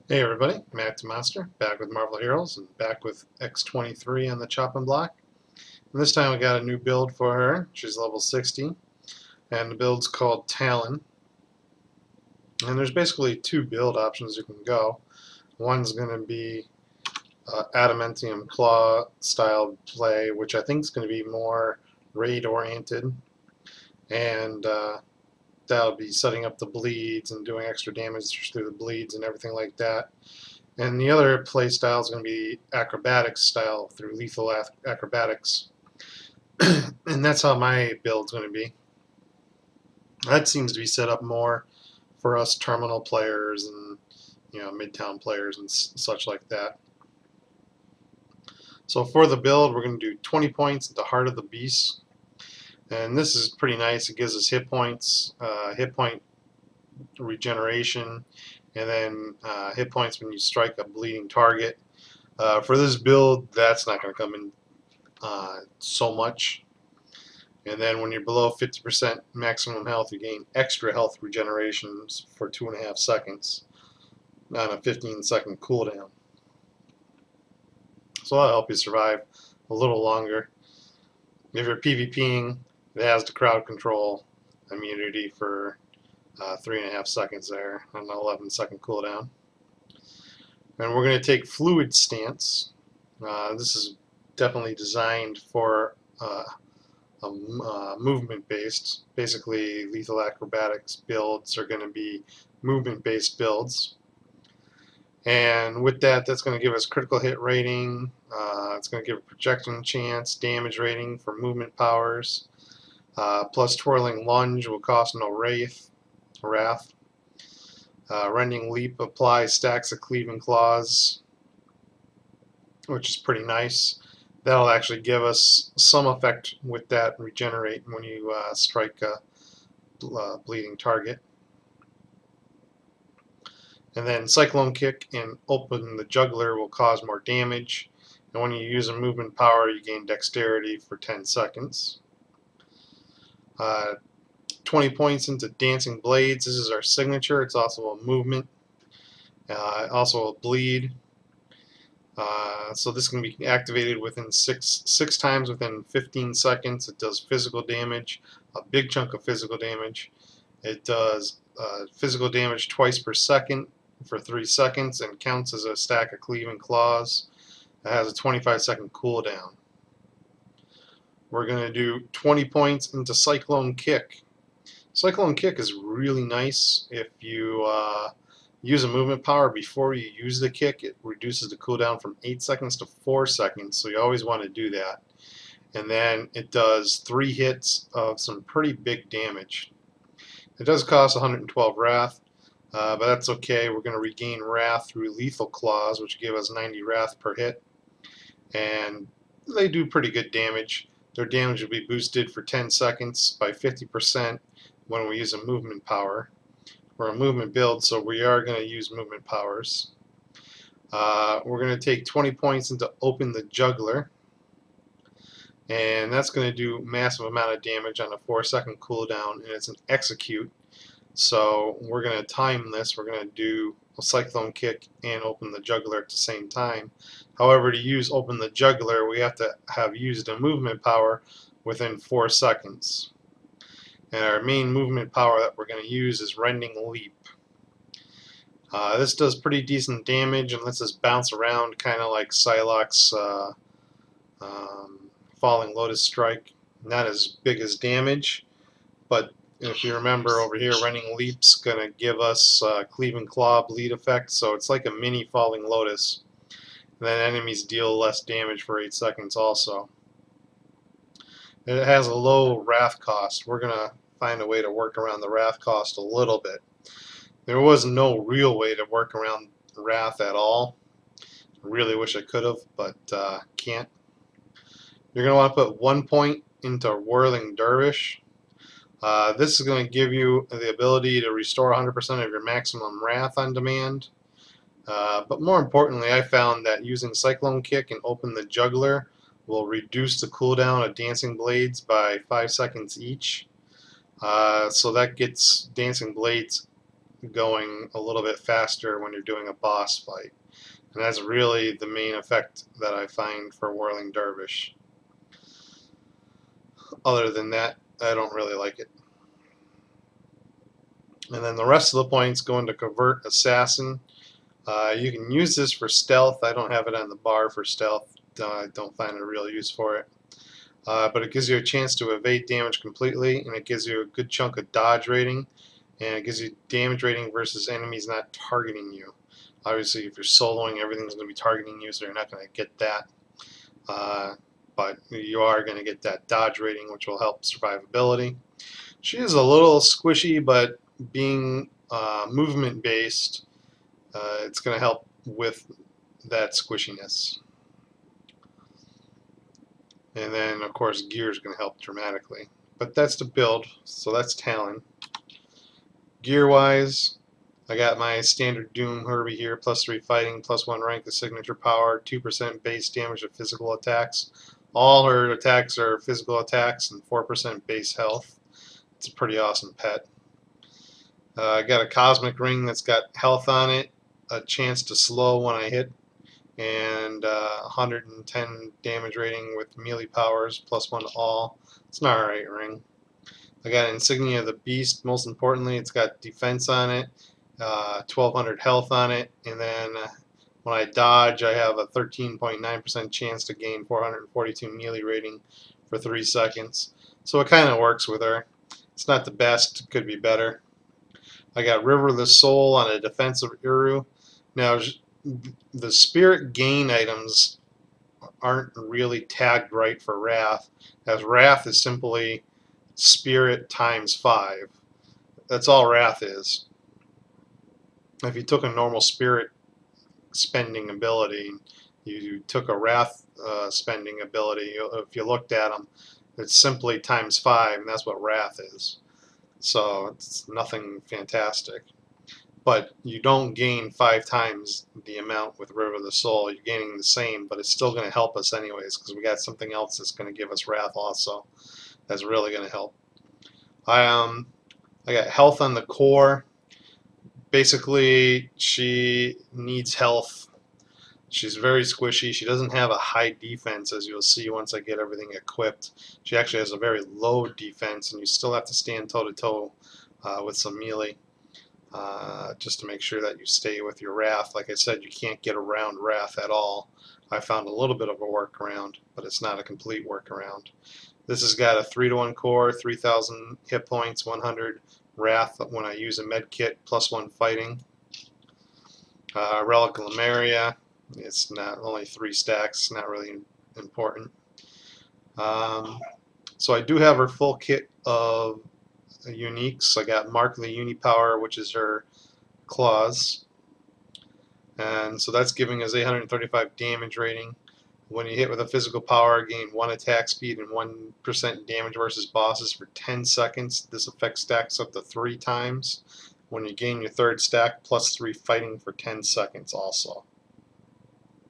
Hey everybody, Matt the Master, back with Marvel Heroes and back with X-23 on the chopping block. And this time we got a new build for her. She's level 60, and the build's called Talon. And there's basically two build options you can go. One's going to be adamantium claw style play, which I think is going to be more raid oriented, and that'll be setting up the bleeds and doing extra damage through the bleeds and everything like that. And the other play style is going to be acrobatics style through lethal acrobatics. And that's how my build's going to be. That seems to be set up more for us terminal players and midtown players and such like that. So for the build, we're going to do 20 points at the Heart of the Beast. And this is pretty nice. It gives us hit points, hit point regeneration, and then hit points when you strike a bleeding target. For this build, that's not going to come in so much. And then when you're below 50% maximum health, you gain extra health regenerations for 2.5 seconds on a 15-second cooldown. So that'll help you survive a little longer. If you're PvPing, it has the crowd control immunity for 3.5 seconds there on an 11-second cooldown. And we're going to take Fluid Stance. This is definitely designed for movement-based. Basically, lethal acrobatics builds are going to be movement-based builds. And with that, that's going to give us critical hit rating. It's going to give a projection chance, damage rating for movement powers. Plus Twirling Lunge will cost no wrath. Rending Leap applies stacks of Cleaving Claws, which is pretty nice. That'll actually give us some effect with that regenerate when you strike a bleeding target. And then Cyclone Kick and Open the Juggler will cause more damage. And when you use a movement power, you gain dexterity for 10 seconds. 20 points into Dancing Blades. This is our signature. It's also a movement. Also a bleed. So this can be activated within six times within 15 seconds. It does physical damage, a big chunk of physical damage. It does physical damage twice per second for 3 seconds and counts as a stack of Cleaving Claws. It has a 25-second cooldown. We're going to do 20 points into Cyclone Kick. Cyclone Kick is really nice. If you use a movement power before you use the kick, it reduces the cooldown from 8 seconds to 4 seconds, so you always want to do that. And then it does 3 hits of some pretty big damage. It does cost 112 wrath, but that's okay. We're going to regain wrath through Lethal Claws, which give us 90 wrath per hit. And they do pretty good damage. Their damage will be boosted for 10 seconds by 50% when we use a movement power. We're a movement build, so we are going to use movement powers. We're going to take 20 points into Open the Juggler, and that's going to do massive amount of damage on a 4-second cooldown, and it's an execute. So we're going to time this. We're going to do a Cyclone Kick and Open the Juggler at the same time. However, to use Open the Juggler, we have to have used a movement power within 4 seconds. And our main movement power that we're going to use is Rending Leap. This does pretty decent damage and lets us bounce around, kind of like Psylocke's Falling Lotus Strike. Not as big as damage, but if you remember over here, Rending Leap's going to give us Cleaving Claw bleed effect, so it's like a mini Falling Lotus. And then enemies deal less damage for 8 seconds also. It has a low wrath cost. We're going to find a way to work around the wrath cost a little bit. There was no real way to work around wrath at all. I really wish I could have, but can't. You're going to want to put 1 point into Whirling Dervish. This is going to give you the ability to restore 100% of your maximum wrath on demand. But more importantly, I found that using Cyclone Kick and Open the Juggler will reduce the cooldown of Dancing Blades by 5 seconds each. So that gets Dancing Blades going a little bit faster when you're doing a boss fight. And that's really the main effect that I find for Whirling Dervish. Other than that, I don't really like it. And then the rest of the points go into Convert Assassin. You can use this for stealth. I don't have it on the bar for stealth. I don't find a real use for it. But it gives you a chance to evade damage completely, and it gives you a good chunk of dodge rating, and it gives you damage rating versus enemies not targeting you. Obviously, if you're soloing, everything's going to be targeting you, so you're not going to get that. But you are going to get that dodge rating, which will help survivability. She is a little squishy, but being movement based, it's going to help with that squishiness. And then, of course, gear is going to help dramatically. But that's the build, so that's Talon. Gear-wise, I got my standard Doom Herbie here, +3 fighting, +1 rank of signature power, 2% base damage of physical attacks. All her attacks are physical attacks and 4% base health. It's a pretty awesome pet. I got a Cosmic Ring that's got health on it, a chance to slow when I hit, and 110 damage rating with melee powers, +1 to all. It's an alright ring. I got Insignia of the Beast. Most importantly, it's got defense on it, 1200 health on it, and then when I dodge, I have a 13.9% chance to gain 442 melee rating for 3 seconds. So it kind of works with her. It's not the best, could be better. I got River of the Soul on a defensive Uru. Now, the Spirit Gain items aren't really tagged right for Wrath, as Wrath is simply Spirit times 5. That's all Wrath is. If you took a normal Spirit spending ability, you took a Wrath spending ability, if you looked at them, it's simply times 5, and that's what Wrath is. So it's nothing fantastic. But you don't gain 5 times the amount with River of the Soul. You're gaining the same, but it's still going to help us anyways, because we got something else that's going to give us Wrath also. That's really going to help. I got health on the core. Basically, she needs health. She's very squishy. She doesn't have a high defense, as you'll see once I get everything equipped. She actually has a very low defense, and you still have to stand toe-to-toe with some melee just to make sure that you stay with your Wrath. Like I said, you can't get around Wrath at all. I found a little bit of a workaround, but it's not a complete workaround. This has got a 3-to-1 core, 3,000 hit points, 100 Wrath when I use a med kit, +1 fighting. Relic of Lemuria. It's not only 3 stacks, not really important. So I do have her full kit of uniques. I got Mark of the Unipower, which is her claws, and so that's giving us 835 damage rating. When you hit with a physical power, gain 1 attack speed and 1% damage versus bosses for 10 seconds. This effect stacks up to 3 times. When you gain your 3rd stack, +3 fighting for 10 seconds also.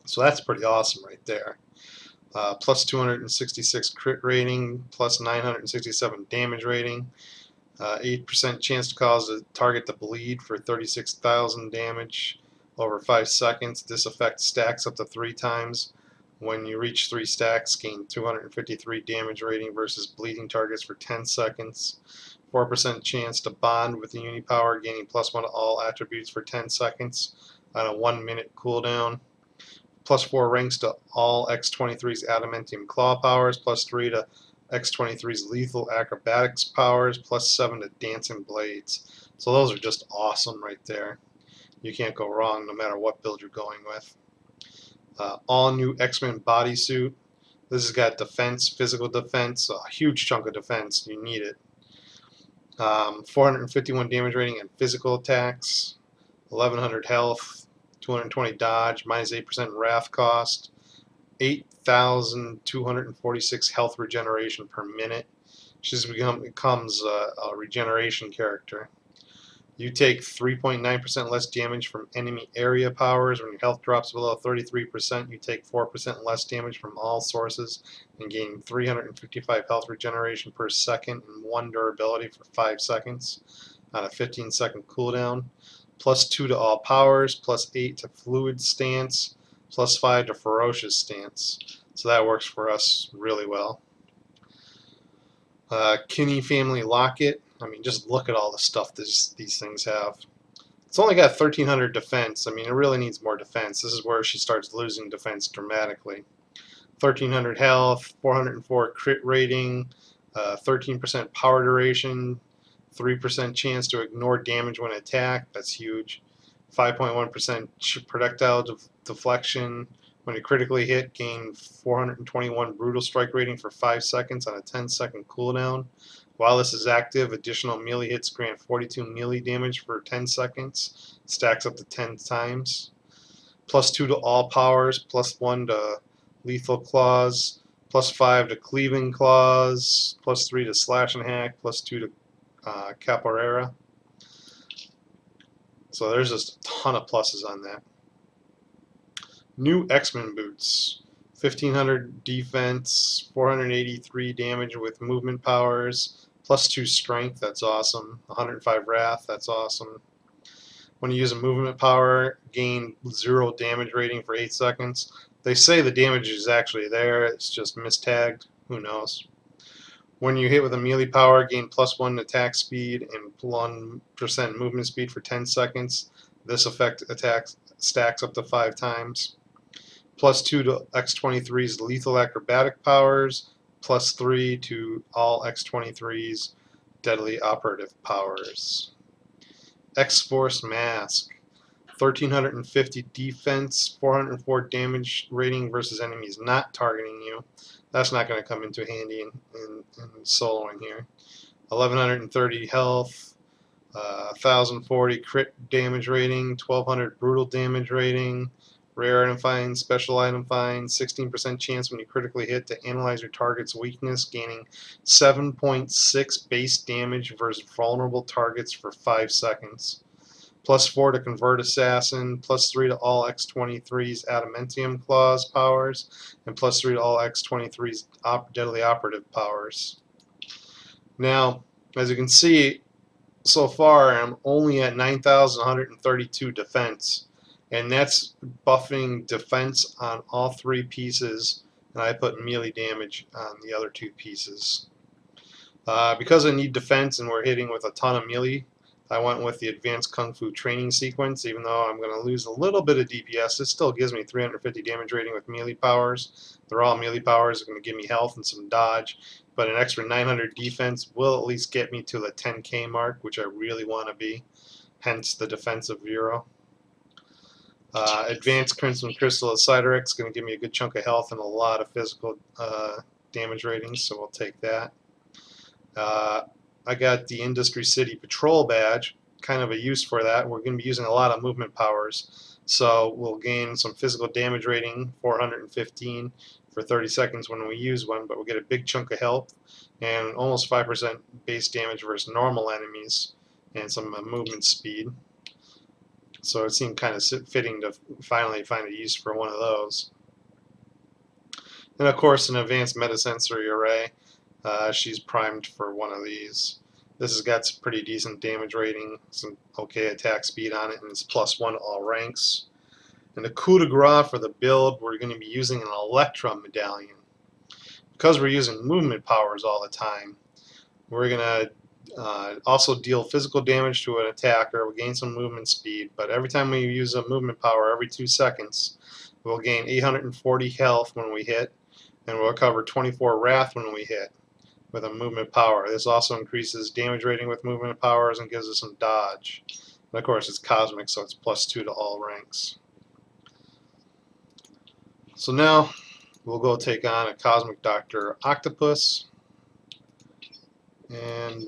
So that's pretty awesome right there. +266 crit rating, +967 damage rating, 8% chance to cause a target to bleed for 36,000 damage over 5 seconds. This effect stacks up to 3 times. When you reach 3 stacks, gain 253 damage rating versus bleeding targets for 10 seconds. 4% chance to bond with the Unipower, gaining +1 to all attributes for 10 seconds on a 1-minute cooldown. +4 ranks to all X-23's Adamantium Claw powers, +3 to X-23's Lethal Acrobatics powers, +7 to Dancing Blades. So those are just awesome right there. You can't go wrong no matter what build you're going with. All new X-Men bodysuit. This has got defense, physical defense, a huge chunk of defense. You need it. 451 damage rating and physical attacks, 1100 health, 220 dodge, -8% wrath cost, 8,246 health regeneration per minute. She just becomes a regeneration character. You take 3.9% less damage from enemy area powers. When your health drops below 33%, you take 4% less damage from all sources and gain 355 health regeneration per second and 1 durability for 5 seconds. on a 15-second cooldown. +2 to all powers, +8 to fluid stance, +5 to ferocious stance. So that works for us really well. Kinney family locket. I mean, just look at all the stuff these things have. It's only got 1300 defense. I mean, it really needs more defense. This is where she starts losing defense dramatically. 1300 health, 404 crit rating, 13% power duration, 3% chance to ignore damage when attacked. That's huge. 5.1% projectile deflection. When you critically hit, gain 421 brutal strike rating for 5 seconds on a 10-second cooldown. While this is active, additional melee hits grant 42 melee damage for 10 seconds. Stacks up to 10 times. +2 to all powers, +1 to lethal claws, +5 to cleaving claws, +3 to slash and hack, +2 to capoeira. So there's just a ton of pluses on that. New X-Men boots. 1500 defense, 483 damage with movement powers, +2 strength, that's awesome. 105 wrath, that's awesome. When you use a movement power, gain 0 damage rating for 8 seconds. They say the damage is actually there, it's just mistagged, who knows. When you hit with a melee power, gain +1 attack speed and 1% movement speed for 10 seconds. This effect stacks up to 5 times. +2 to X-23's lethal acrobatic powers, +3 to all X-23's deadly operative powers. X-Force mask. 1350 defense, 404 damage rating versus enemies not targeting you. That's not going to come into handy in soloing here. 1130 health, 1040 crit damage rating, 1200 brutal damage rating, rare item find, special item find, 16% chance when you critically hit to analyze your target's weakness, gaining 7.6 base damage versus vulnerable targets for 5 seconds. +4 to convert assassin, +3 to all X-23's adamantium claws powers, and +3 to all X-23's deadly operative powers. Now, as you can see, so far I'm only at 9,132 defense, and that's buffing defense on all 3 pieces, and I put melee damage on the other 2 pieces. Because I need defense and we're hitting with a ton of melee, I went with the advanced kung fu training sequence. Even though I'm going to lose a little bit of DPS, it still gives me 350 damage rating with melee powers. They're all melee powers, are going to give me health and some dodge, but an extra 900 defense will at least get me to the 10k mark, which I really want to be, hence the defensive 0. Advanced Crimson Crystal of Siderex is going to give me a good chunk of health and a lot of physical damage ratings, so we'll take that. I got the Industry City Patrol badge, kind of a use for that. We're going to be using a lot of movement powers, so we'll gain some physical damage rating, 415 for 30 seconds when we use one, but we'll get a big chunk of health and almost 5% base damage versus normal enemies and some movement speed. So it seemed kind of fitting to finally find a use for one of those. And of course, an advanced metasensory array. She's primed for one of these. This has got some pretty decent damage rating, some okay attack speed on it, and it's +1 to all ranks. And the coup de grace for the build, we're going to be using an Electra medallion. Because we're using movement powers all the time, we're going to also deal physical damage to an attacker. We'll gain some movement speed, but every time we use a movement power, every 2 seconds, we'll gain 840 health when we hit, and we'll recover 24 wrath when we hit with a movement power. This also increases damage rating with movement powers and gives us some dodge. And of course, it's cosmic, so it's +2 to all ranks. So now we'll go take on a Cosmic Dr. Octopus, and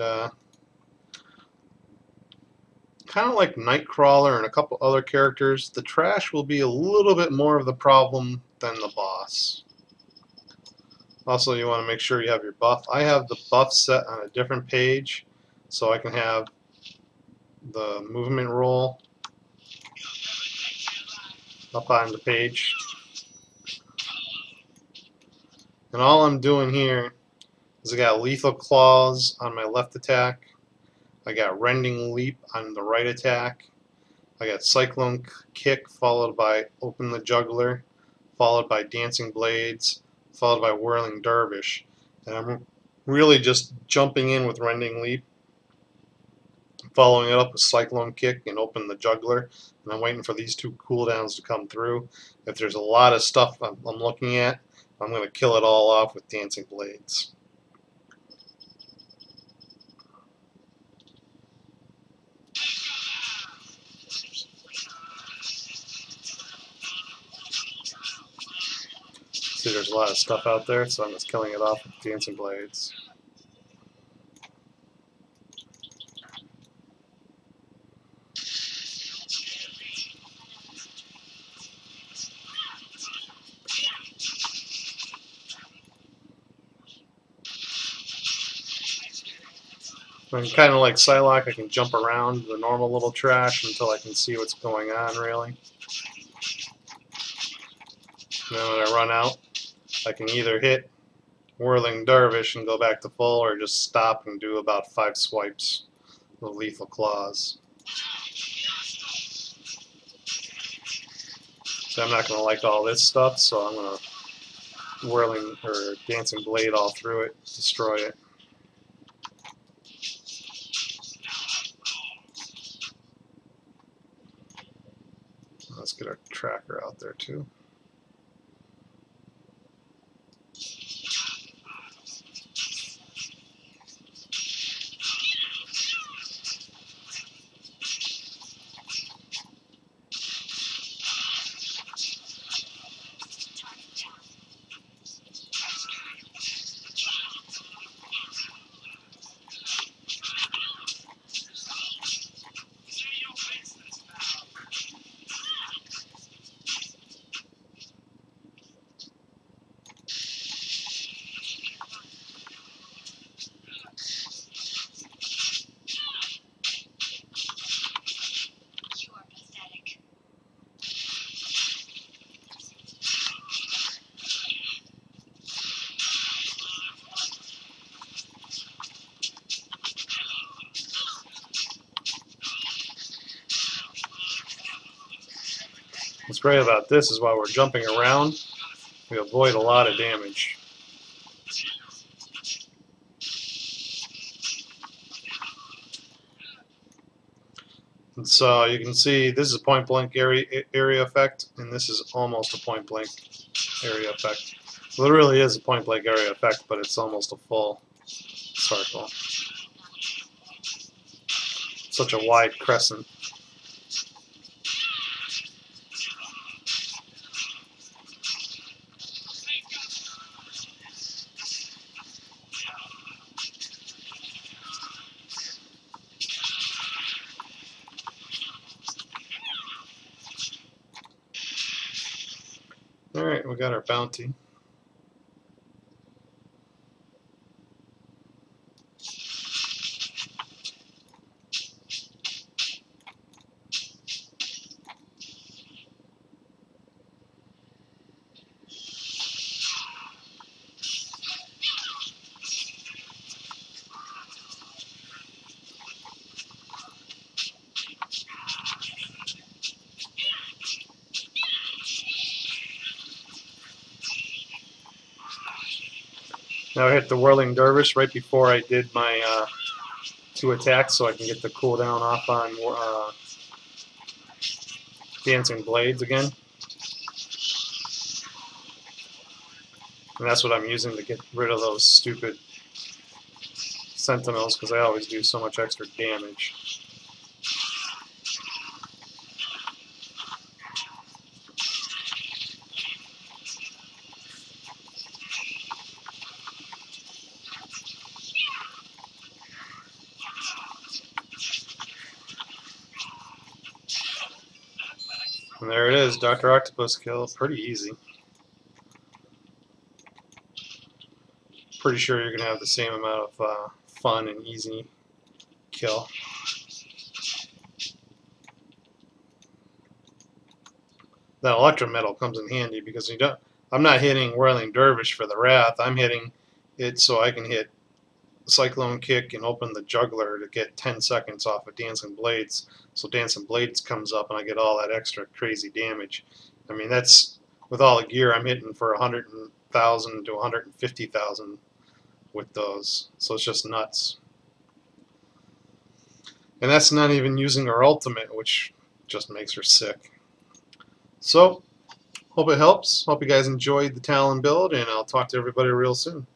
kind of like Nightcrawler and a couple other characters, the trash will be a little bit more of the problem than the boss. Also, you want to make sure you have your buff. I have the buff set on a different page, so I can have the movement roll up on the page. And all I'm doing here is I got lethal claws on my left attack. I got Rending Leap on the right attack. I got Cyclone Kick followed by Open the Juggler, followed by Dancing Blades, followed by Whirling Dervish. And I'm really just jumping in with Rending Leap, following it up with Cyclone Kick and Open the Juggler. And I'm waiting for these two cooldowns to come through. If there's a lot of stuff I'm looking at, I'm going to kill it all off with Dancing Blades. See, there's a lot of stuff out there, so I'm just killing it off with Dancing Blades. I'm kind of like Psylocke, I can jump around the normal little trash until I can see what's going on, really. And then when I run out, I can either hit Whirling Dervish and go back to full, or just stop and do about 5 swipes with Lethal Claws. So I'm not going to like all this stuff, so I'm going to Whirling or Dancing Blade all through it, destroy it. Let's get our tracker out there too. What's great about this is while we're jumping around, we avoid a lot of damage. And so you can see this is a point blank area effect, and this is almost a point blank area effect. Well, it really is a point blank area effect, but it's almost a full circle. Such a wide crescent. Alright, we got our bounty. Now I hit the Whirling Dervish right before I did my 2 attacks, so I can get the cooldown off on Dancing Blades again. And that's what I'm using to get rid of those stupid Sentinels, because I always do so much extra damage. And there it is, Dr. Octopus kill, pretty easy. Pretty sure you're going to have the same amount of fun and easy kill. That Electrometal comes in handy because I'm not hitting Whirling Dervish for the Wrath, I'm hitting it so I can hit Cyclone Kick and open the Juggler to get 10 seconds off of Dancing Blades. So Dancing Blades comes up and I get all that extra crazy damage. I mean, that's with all the gear I'm hitting for 100,000 to 150,000 with those. So it's just nuts. And that's not even using her ultimate, which just makes her sick. So, hope it helps. Hope you guys enjoyed the Talon build, and I'll talk to everybody real soon.